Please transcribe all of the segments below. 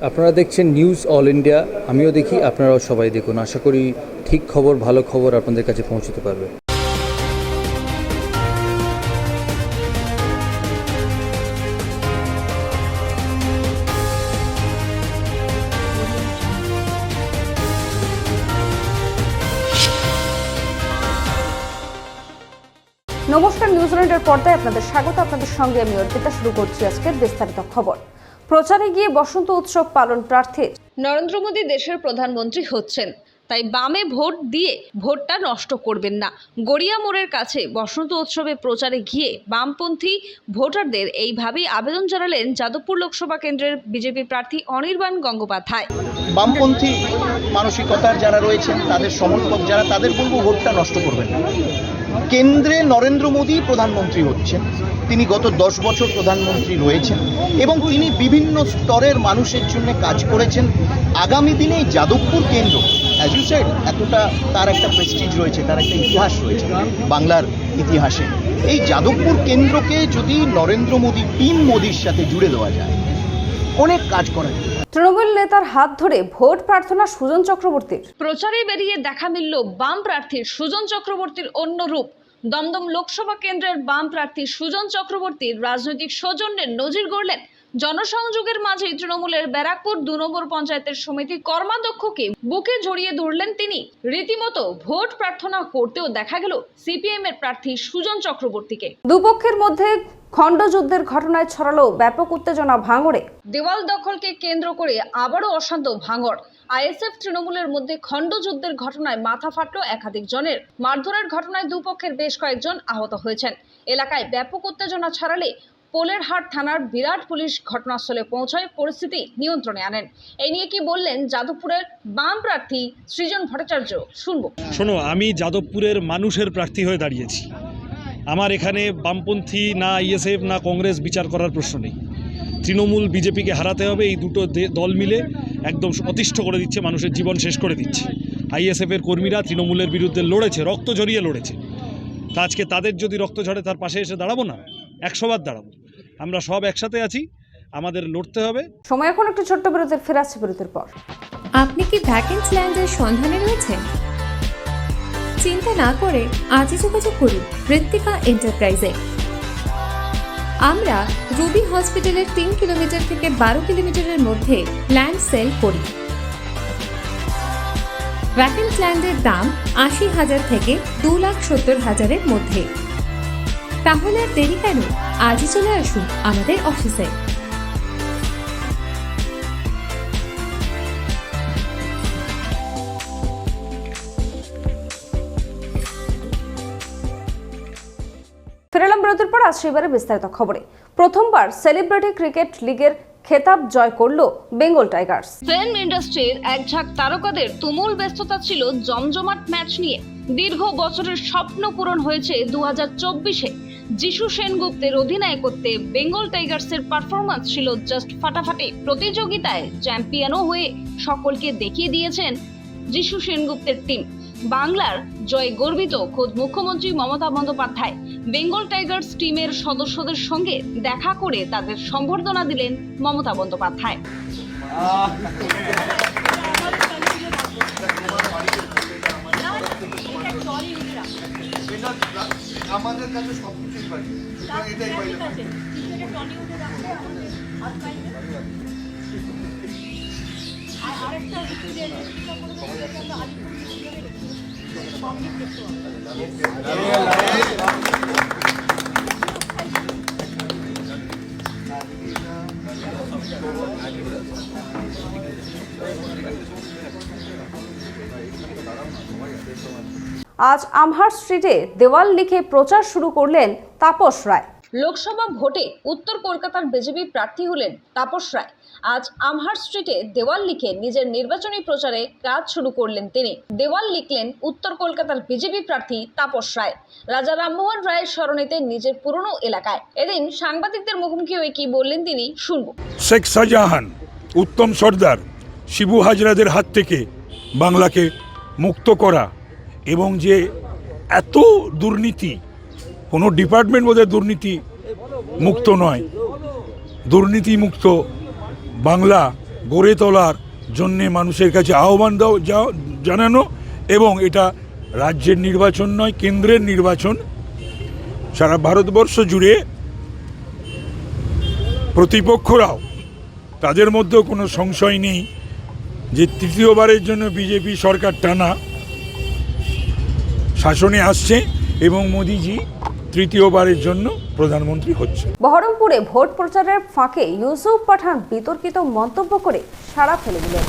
আপনারা দেখছেন news all India, আমিও দেখি, আপনারাও সবাই দেখুন। আশা করি ঠিক খবর, ভালো খবর আপনাদের কাছে পৌঁছতে পারবে। নমস্কার, নিউজ অল ইন্ডিয়ার পর্দায় আপনাদের স্বাগত। আপনাদের সঙ্গে আমি অর্পিতা। শুরু করছি আজকের বিস্তারিত খবর। প্রচারে গিয়ে বসন্ত উৎসব পালন প্রার্থীর। নরেন্দ্র মোদী দেশের প্রধানমন্ত্রী হচ্ছেন, তাই বামে ভোট দিয়ে ভোটটা নষ্ট করবেন না। গড়িয়া মোড়ের কাছে বসন্ত উৎসবে প্রচারে গিয়ে বামপন্থী ভোটারদের এইভাবেই আবেদন জানালেন যাদবপুর লোকসভা কেন্দ্রের বিজেপি প্রার্থী অনির্বাণ গঙ্গোপাধ্যায়। বামপন্থী মানসিকতার যারা রয়েছেন, তাদের সমর্থক যারা, তাদের বলবো ভোটটা নষ্ট করবেন না। কেন্দ্রে নরেন্দ্র মোদী প্রধানমন্ত্রী হচ্ছেন, তিনি গত 10 বছর প্রধানমন্ত্রী রয়েছেন এবং তিনি বিভিন্ন স্তরের মানুষের জন্য কাজ করেছেন। আগামী দিনে যাদবপুর কেন্দ্র, অ্যাজ ইউ সেড, এতটা তার একটা প্রেস্টিজ রয়েছে, তার একটা ইতিহাস রয়েছে বাংলার ইতিহাসে। এই যাদবপুর কেন্দ্রকে যদি নরেন্দ্র মোদী, টিম মোদীর সাথে জুড়ে দেওয়া যায়, অনেক কাজ করা যায়। তৃণমূল নেতার হাত ধরে ভোট প্রার্থনা সুজন চক্রবর্তীর। প্রচারে বেরিয়ে দেখা মিলল বাম প্রার্থীর সুজন চক্রবর্তীর অন্য রূপ। দমদম লোকসভা কেন্দ্রের বাম প্রার্থী সুজন চক্রবর্তীর রাজনৈতিক সৌজন্যের নজির গড়লেন। জনসংযোগের মাঝে তৃণমূলের ব্যারাকপুর 2 নম্বর পঞ্চায়েতের সমিতি কর্মাধ্যক্ষকে বুকে জড়িয়ে ধরলেন তিনি। রীতিমতো ভোট প্রার্থনা করতেও দেখা গেল সিপিএম এর প্রার্থী সুজন চক্রবর্তীকে। দুপক্ষের মধ্যে খণ্ডযুদ্ধের ঘটনায় ছড়ালো ব্যাপক উত্তেজনা ভাঙড়ে। দেওয়াল দখলকে কেন্দ্র করে আবারও অশান্ত ভাঙড়। আইএসএফ তৃণমূলের মধ্যে খণ্ডযুদ্ধের ঘটনায় মাথা ফাটল একাধিক জনের। মারধরের ঘটনায় দুপক্ষের বেশ কয়েকজন আহত হয়েছেন। এলাকায় ব্যাপক উত্তেজনা ছড়ালে পোলেরহাট থানার বিরাট পুলিশ ঘটনাস্থলে পৌঁছায় পরিস্থিতি নিয়ন্ত্রণে আনেন। এই নিয়ে কি বললেন যাদবপুরের বাম প্রার্থী সৃজন ভট্টাচার্য, শুনবো। শোনো, আমি যাদবপুরের মানুষের প্রার্থী হয়ে দাঁড়িয়েছি। আমার এখানে বামপন্থী না আইএসএফ না কংগ্রেস বিচার করার প্রশ্ন নেই। তৃণমূল বিজেপিকে হারাতে হবে। এই দুটো দল মিলে একদম অতিষ্ঠ করে দিচ্ছে, মানুষের জীবন শেষ করে দিচ্ছে। আইএসএফের কর্মীরা তৃণমূলের বিরুদ্ধে লড়েছে, রক্ত ঝরিয়ে লড়েছে। তা আজকে তাদের যদি রক্ত ঝরে, তার পাশে এসে দাঁড়াবো না? 100 বার দাঁড়াবো। আমরা সব একসাথে আছি, আমাদের লড়তে হবে। সময় এখন একটু ছোট্ট বিরতির, ফিরে আসছে বিরতির পর। আপনি কি ভ্যাকেন্সি ল্যান্ডের সন্ধানে রয়েছেন? চিন্তা না করে আজই যোগাযোগ করুন ঋত্বিকা এন্টারপ্রাইজে। আমরা রুবি হসপিটালের 3 কিলোমিটার থেকে 12 কিলোমিটারের মধ্যে ল্যান্ড সেল করি। ভ্যাকেন্সি ল্যান্ডের দাম 80,000 থেকে 2,70,000-এর মধ্যে। তাহলে আর দেরি কেন? আজই চলে আসুন আমাদের অফিসে। ফেরালাম বিরতির পর। আসছে এবারে বিস্তারিত খবরে। প্রথমবার সেলিব্রিটি ক্রিকেট লিগের খেতাব জয় করলো বেঙ্গল টাইগার্স। ফিল্ম ইন্ডাস্ট্রির এক ঝাঁক তারকাদের তুমুল ব্যস্ততা ছিল জমজমাট ম্যাচ নিয়ে। দীর্ঘ বছরের স্বপ্ন পূরণ হয়েছে 2024-এ। যিশু সেনগুপ্তের অধিনায়কত্বে বেঙ্গল টাইগার্সের পারফরম্যান্স ছিল জাস্ট ফাটাফাটি। প্রতিযোগিতায় চ্যাম্পিয়নও হয়ে সকলকে দেখিয়ে দিয়েছেন যিশু সেনগুপ্তের টিম। বাংলার জয় গর্বিত খোদ মুখ্যমন্ত্রী মমতা বন্দ্যোপাধ্যায় বেঙ্গল টাইগার্স টিমের সদস্যদের সঙ্গে দেখা করে তাদের সম্বর্ধনা দিলেন মমতা বন্দ্যোপাধ্যায়। আমাদের কাছে সবকিছুই পাচ্ছি, এটাই পাই না। আজ আমহার স্ট্রিটে দেওয়াল লিখে প্রচার শুরু করলেন তাপস রায়। লোকসভা ভোটে উত্তর কলকাতার বিজেপি প্রার্থী হলেন তাপস রায়। আজ আমহার স্ট্রিটে দেওয়াল লিখে নিজের নির্বাচনী প্রচারে কাজ শুরু করলেন তিনি। দেওয়াল লিখলেন উত্তর কলকাতার বিজেপি প্রার্থী তাপস রায় রাজা রামমোহন রায়ের স্মরণীতে নিজের পুরনো এলাকায়। এদিন সাংবাদিকদের মুখোমুখি হয়ে কি বললেন তিনি, শুনবো। শেখ শাহজাহান, উত্তম সর্দার, শিবু হাজরাদের হাত থেকে বাংলাকে মুক্ত করা এবং যে এত দুর্নীতি, কোনো ডিপার্টমেন্ট বোধহয় দুর্নীতি মুক্ত নয়, দুর্নীতি মুক্ত বাংলা গড়ে তোলার জন্যে মানুষের কাছে আহ্বান জানানো, এবং এটা রাজ্যের নির্বাচন নয়, কেন্দ্রের নির্বাচন। সারা ভারতবর্ষ জুড়ে প্রতিপক্ষরাও, তাদের মধ্যেও কোনো সংশয় নেই যে তৃতীয়বারের জন্য বিজেপি সরকার টানা শাসনে আসছে এবং মোদিজি তৃতীয়বারের জন্য প্রধানমন্ত্রী হচ্ছে। বহরমপুরে ভোট প্রচারের ফাঁকে ইউসুফ পাঠান বিতর্কিত মন্তব্য করে সাড়া ফেলে দিলেন।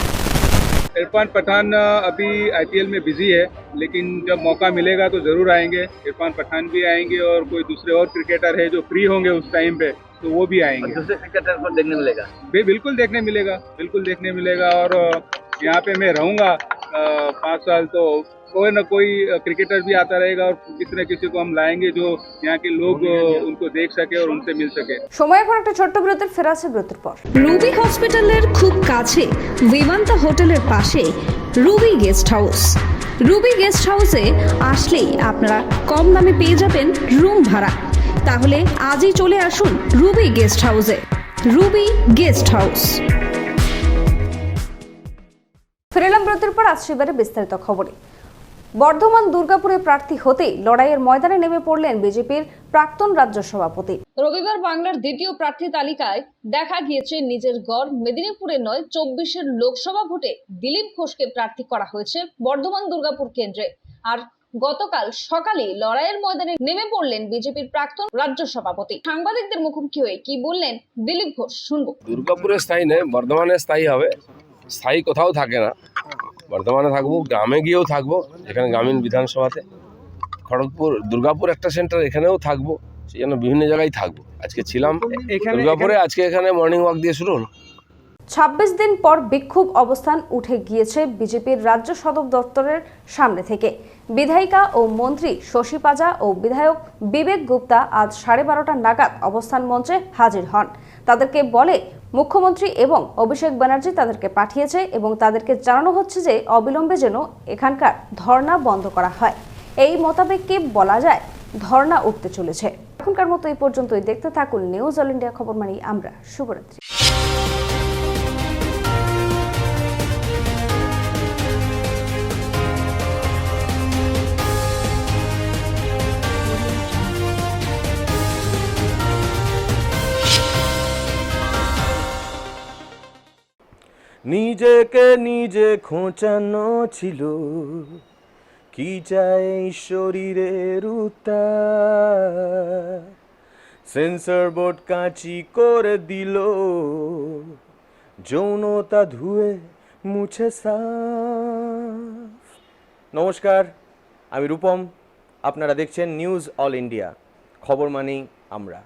इरफान पठान अभी आईपीएल में बिजी है, लेकिन जब मौका मिलेगा तो ज़रूर आएंगे। इरफान पठान भी आएंगे और कोई दूसरे और क्रिकेटर है जो फ्री होंगे उस टाइम पे, तो वो भी आएंगे। दूसरे क्रिकेटर को देखने मिलेगा? बिल्कुल देखने मिलेगा, बिल्कुल देखने मिलेगा। और यहाँ पे मैं रहूँगा 5 साल, तो कोई ना कोई क्रिकेटर भी आता रहेगा और किसी न किसी को हम लाएंगे जो यहाँ के लोग उनको देख सके और उनसे मिल सके। সময় এখন একটা ছোট্ট বিরতির, ফেরা আছে বিরতির পর। রুবি হসপিটালের খুব কাছে বিমান্তা হোটেলের পাশে Ruby guest house. Ruby guest হাউসে আসলেই আপনারা কম দামে পেয়ে যাবেন রুম ভাড়া। তাহলে আজই চলে আসুন রুবি গেস্ট হাউসে। Ruby guest house. ফিরলাম বিরতির পর, আসছে এবারে বিস্তারিত খবরে। বর্ধমান দুর্গাপুরে প্রার্থী হতেই লড়াইয়ের ময়দানে নেমে পড়লেন বিজেপির প্রাক্তন রাজ্য সভাপতি। রবিবার বাংলার দ্বিতীয় প্রার্থী তালিকায় দেখা গিয়েছে নিজের গড় মেদিনীপুরে নয় 24-এর লোকসভা ভোটে দিলীপ ঘোষকে প্রার্থী করা হয়েছে বর্ধমান দুর্গাপুর কেন্দ্রে। আর গতকাল সকালে লড়াইয়ের ময়দানে নেমে পড়লেন বিজেপির প্রাক্তন রাজ্য সভাপতি। সাংবাদিকদের মুখোমুখি হয়ে কি বললেন দিলীপ ঘোষ শুনবো। দুর্গাপুরে স্থায়ী নেই, বর্ধমানে স্থায়ী হবে। স্থায়ী কোথাও থাকে না, বর্ধমানে থাকবো, গ্রামে গিয়েও থাকবো, যেখানে গ্রামীণ বিধানসভাতে। খড়গপুর, দুর্গাপুর একটা সেন্টার, এখানেও থাকবো। সেই জন্য বিভিন্ন জায়গায় থাকবো। আজকে ছিলাম দুর্গাপুরে, আজকে এখানে মর্নিং ওয়াক দিয়ে শুরু হলো। 26 দিন পর বিক্ষোভ অবস্থান উঠে গিয়েছে বিজেপির রাজ্য সদর দপ্তরের সামনে থেকে। বিধায়িকা ও মন্ত্রী শশী পাজা ও বিধায়ক বিবেক গুপ্তা আজ 12:30 নাগাদ অবস্থান মঞ্চে হাজির হন। তাদেরকে বলে মুখ্যমন্ত্রী এবং অভিষেক ব্যানার্জি তাদেরকে পাঠিয়েছে এবং তাদেরকে জানানো হচ্ছে যে অবিলম্বে যেন এখানকার ধর্ণা বন্ধ করা হয়। এই মোতাবেক কি বলা যায় ধর্ণা উঠতে চলেছে। এখনকার মতো এই পর্যন্তই। দেখতে থাকুন নিউজ অল ইন্ডিয়া খবর মানি আমরা। শুভরাত্রি। নিজেকে নিজে খোঁচানো ছিল, কি চাই শরীরের উত্তাপ, সেন্সর বোর্ড কাঁচি করে দিল, যৌনতা ধুয়ে মুছে সাফ। নমস্কার, আমি রূপম, আপনারা দেখছেন নিউজ অল ইন্ডিয়া খবর মানেই আমরা।